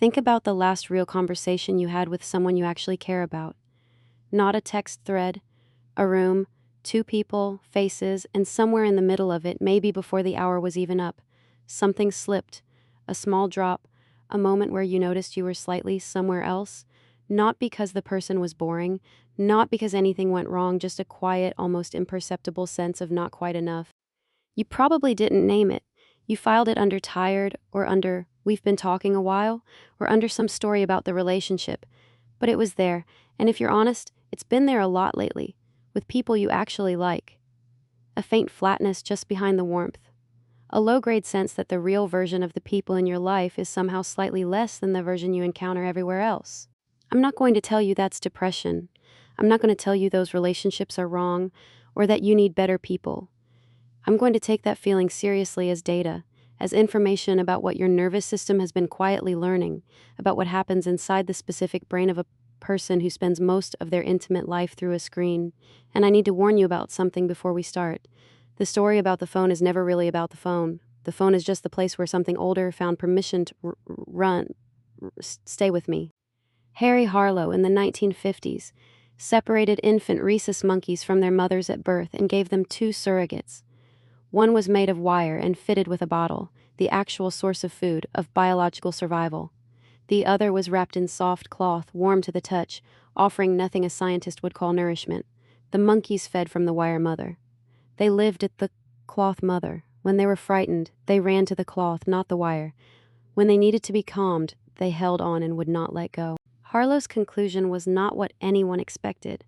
Think about the last real conversation you had with someone you actually care about. Not a text thread, a room, two people, faces, and somewhere in the middle of it, maybe before the hour was even up, something slipped, a small drop, a moment where you noticed you were slightly somewhere else. Not because the person was boring, not because anything went wrong, just a quiet, almost imperceptible sense of not quite enough. You probably didn't name it. You filed it under tired, or under we've been talking a while, or under some story about the relationship. But it was there, and if you're honest, it's been there a lot lately, with people you actually like. A faint flatness just behind the warmth. A low-grade sense that the real version of the people in your life is somehow slightly less than the version you encounter everywhere else. I'm not going to tell you that's depression. I'm not going to tell you those relationships are wrong, or that you need better people. I'm going to take that feeling seriously as data, as information about what your nervous system has been quietly learning, about what happens inside the specific brain of a person who spends most of their intimate life through a screen. And I need to warn you about something before we start. The story about the phone is never really about the phone. The phone is just the place where something older found permission to stay with me. Harry Harlow in the 1950s separated infant rhesus monkeys from their mothers at birth and gave them two surrogates. One was made of wire and fitted with a bottle, the actual source of food, of biological survival. The other was wrapped in soft cloth, warm to the touch, offering nothing a scientist would call nourishment. The monkeys fed from the wire mother. They lived at the cloth mother. When they were frightened, they ran to the cloth, not the wire. When they needed to be calmed, they held on and would not let go. Harlow's conclusion was not what anyone expected.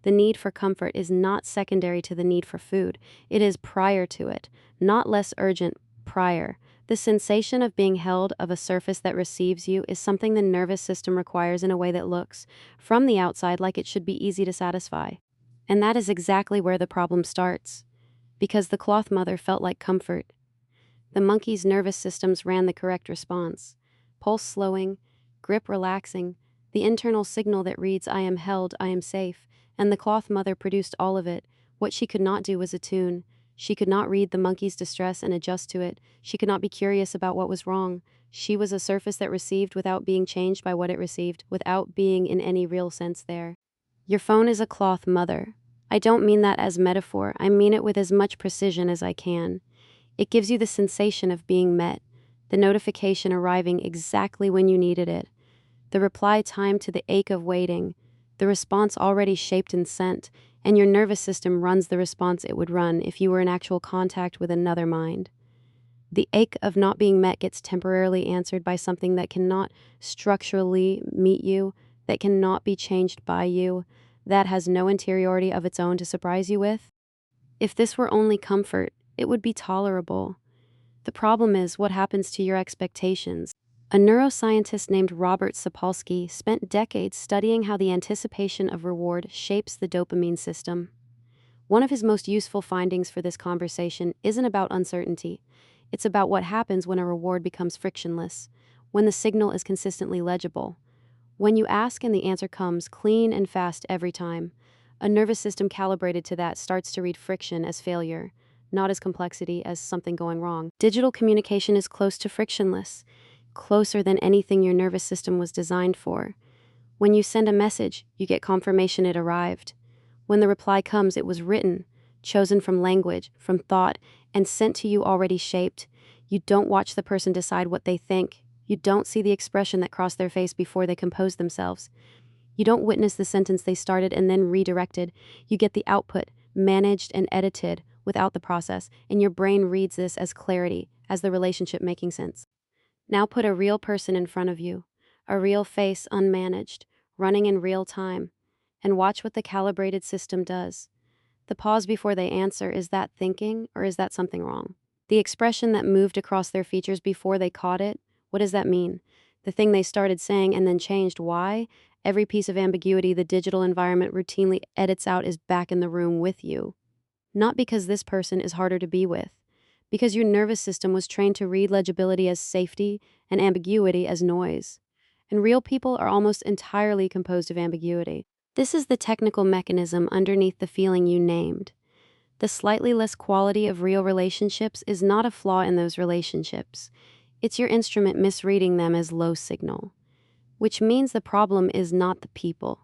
The need for comfort is not secondary to the need for food. It is prior to it, not less urgent, prior. The sensation of being held, of a surface that receives you, is something the nervous system requires in a way that looks, from the outside, like it should be easy to satisfy. And that is exactly where the problem starts. Because the cloth mother felt like comfort. The monkey's nervous systems ran the correct response. Pulse slowing, grip relaxing, the internal signal that reads, I am held, I am safe. And the cloth mother produced all of it. What she could not do was attune. She could not read the monkey's distress and adjust to it. She could not be curious about what was wrong. She was a surface that received without being changed by what it received, without being in any real sense there. Your phone is a cloth mother. I don't mean that as metaphor. I mean it with as much precision as I can. It gives you the sensation of being met, the notification arriving exactly when you needed it, the reply time to the ache of waiting, the response already shaped and sent, and your nervous system runs the response it would run if you were in actual contact with another mind. The ache of not being met gets temporarily answered by something that cannot structurally meet you, that cannot be changed by you, that has no interiority of its own to surprise you with. If this were only comfort, it would be tolerable. The problem is what happens to your expectations. A neuroscientist named Robert Sapolsky spent decades studying how the anticipation of reward shapes the dopamine system. One of his most useful findings for this conversation isn't about uncertainty. It's about what happens when a reward becomes frictionless, when the signal is consistently legible. When you ask and the answer comes clean and fast every time, a nervous system calibrated to that starts to read friction as failure, not as complexity, as something going wrong. Digital communication is close to frictionless, closer than anything your nervous system was designed for. When you send a message, you get confirmation it arrived. When the reply comes, it was written, chosen from language, from thought, and sent to you already shaped. You don't watch the person decide what they think. You don't see the expression that crossed their face before they composed themselves. You don't witness the sentence they started and then redirected. You get the output, managed and edited, without the process, and your brain reads this as clarity, as the relationship making sense. Now put a real person in front of you, a real face unmanaged, running in real time, and watch what the calibrated system does. The pause before they answer, is that thinking or is that something wrong? The expression that moved across their features before they caught it, what does that mean? The thing they started saying and then changed, why? Every piece of ambiguity the digital environment routinely edits out is back in the room with you. Not because this person is harder to be with, because your nervous system was trained to read legibility as safety and ambiguity as noise. And real people are almost entirely composed of ambiguity. This is the technical mechanism underneath the feeling you named. The slightly less quality of real relationships is not a flaw in those relationships. It's your instrument misreading them as low signal. which means the problem is not the people.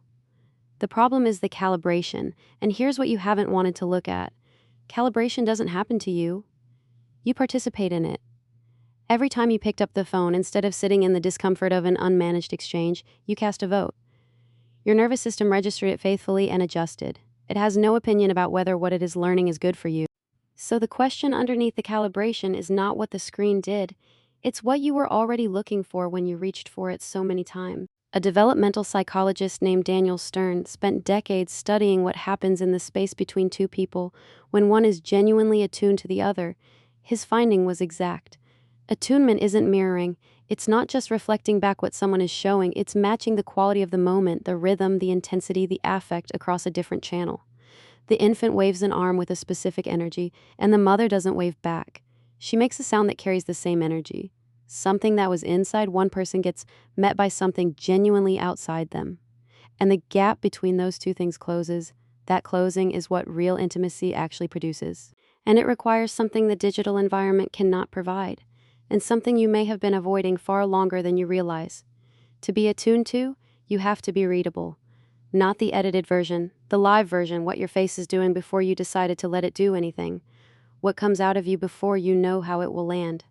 The problem is the calibration, and here's what you haven't wanted to look at. Calibration doesn't happen to you. You participate in it. Every time you picked up the phone, instead of sitting in the discomfort of an unmanaged exchange, you cast a vote. Your nervous system registered it faithfully and adjusted. It has no opinion about whether what it is learning is good for you. So the question underneath the calibration is not what the screen did, it's what you were already looking for when you reached for it so many times. A developmental psychologist named Daniel Stern spent decades studying what happens in the space between two people when one is genuinely attuned to the other. His finding was exact. Attunement isn't mirroring. It's not just reflecting back what someone is showing, it's matching the quality of the moment, the rhythm, the intensity, the affect across a different channel. The infant waves an arm with a specific energy, and the mother doesn't wave back. She makes a sound that carries the same energy. Something that was inside one person gets met by something genuinely outside them. And the gap between those two things closes. That closing is what real intimacy actually produces. And it requires something the digital environment cannot provide, and something you may have been avoiding far longer than you realize. To be attuned to, you have to be readable. Not the edited version, the live version, what your face is doing before you decided to let it do anything. What comes out of you before you know how it will land.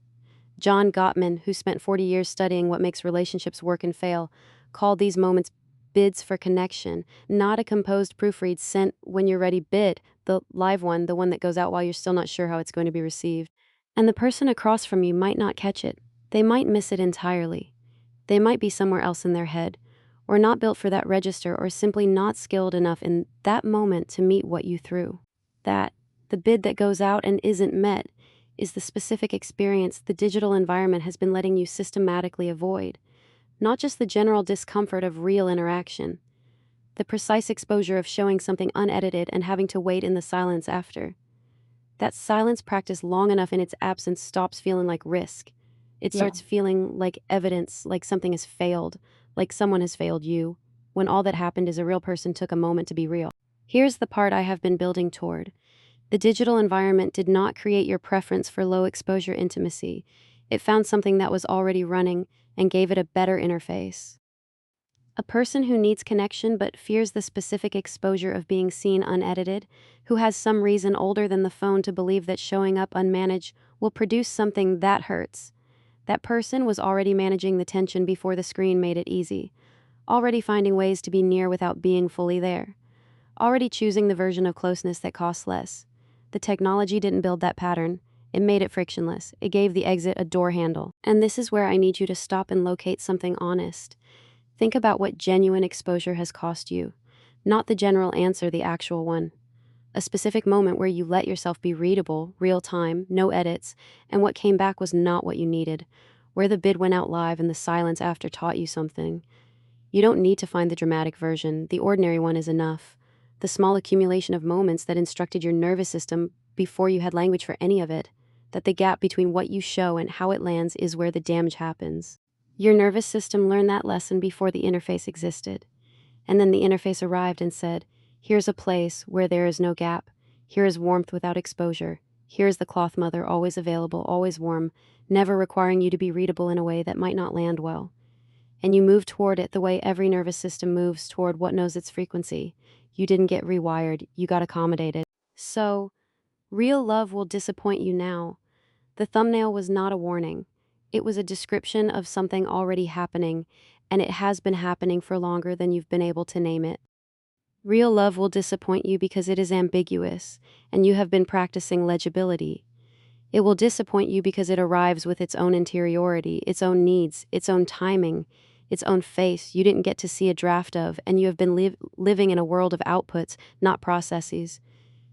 John Gottman, who spent 40 years studying what makes relationships work and fail, called these moments bids for connection, not a composed proofread sent when you're ready bid, the live one, the one that goes out while you're still not sure how it's going to be received. And the person across from you might not catch it. They might miss it entirely. They might be somewhere else in their head, or not built for that register, or simply not skilled enough in that moment to meet what you threw. That, the bid that goes out and isn't met, is the specific experience the digital environment has been letting you systematically avoid. Not just the general discomfort of real interaction. The precise exposure of showing something unedited and having to wait in the silence after. That silence practiced long enough in its absence stops feeling like risk. It starts feeling like evidence, like something has failed, like someone has failed you, when all that happened is a real person took a moment to be real. Here's the part I have been building toward. The digital environment did not create your preference for low exposure intimacy. It found something that was already running and gave it a better interface. A person who needs connection but fears the specific exposure of being seen unedited, who has some reason older than the phone to believe that showing up unmanaged will produce something that hurts. That person was already managing the tension before the screen made it easy, already finding ways to be near without being fully there, already choosing the version of closeness that costs less. The technology didn't build that pattern. It made it frictionless. It gave the exit a door handle. And this is where I need you to stop and locate something honest. Think about what genuine exposure has cost you. Not the general answer, the actual one. A specific moment where you let yourself be readable, real time, no edits, and what came back was not what you needed. Where the bid went out live and the silence after taught you something. You don't need to find the dramatic version. The ordinary one is enough. The small accumulation of moments that instructed your nervous system before you had language for any of it. That the gap between what you show and how it lands is where the damage happens. Your nervous system learned that lesson before the interface existed. And then the interface arrived and said, here's a place where there is no gap. Here is warmth without exposure. Here is the cloth mother, always available, always warm, never requiring you to be readable in a way that might not land well. And you move toward it the way every nervous system moves toward what knows its frequency. You didn't get rewired, you got accommodated. So, real love will disappoint you now. The thumbnail was not a warning. It was a description of something already happening, and it has been happening for longer than you've been able to name it. Real love will disappoint you because it is ambiguous, and you have been practicing legibility. It will disappoint you because it arrives with its own interiority, its own needs, its own timing, its own face you didn't get to see a draft of, and you have been living in a world of outputs, not processes.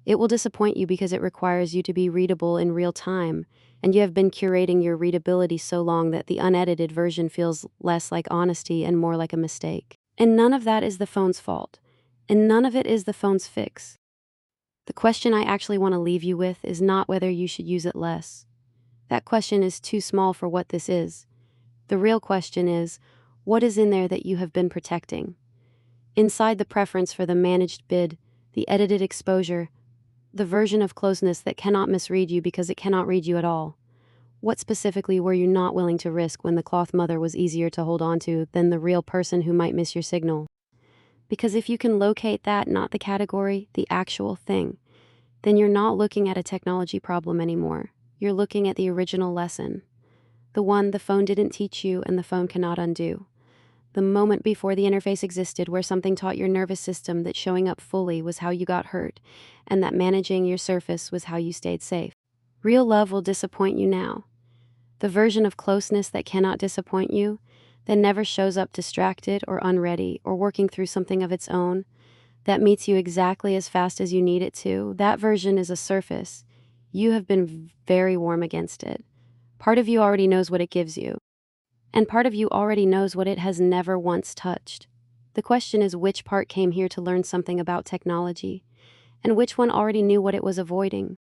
It will disappoint you because it requires you to be readable in real time, and you have been curating your readability so long that the unedited version feels less like honesty and more like a mistake. And none of that is the phone's fault, and none of it is the phone's fix. The question I actually want to leave you with is not whether you should use it less. That question is too small for what this is. The real question is, what is in there that you have been protecting? Inside the preference for the managed bid, the edited exposure, the version of closeness that cannot misread you because it cannot read you at all. What specifically were you not willing to risk when the cloth mother was easier to hold on to than the real person who might miss your signal? Because if you can locate that, not the category, the actual thing, then you're not looking at a technology problem anymore. You're looking at the original lesson. The one the phone didn't teach you and the phone cannot undo. The moment before the interface existed where something taught your nervous system that showing up fully was how you got hurt, and that managing your surface was how you stayed safe. Real love will disappoint you now. The version of closeness that cannot disappoint you, that never shows up distracted or unready or working through something of its own, that meets you exactly as fast as you need it to, that version is a surface. You have been very warm against it. Part of you already knows what it gives you, and part of you already knows what it has never once touched. The question is which part came here to learn something about technology, and which one already knew what it was avoiding.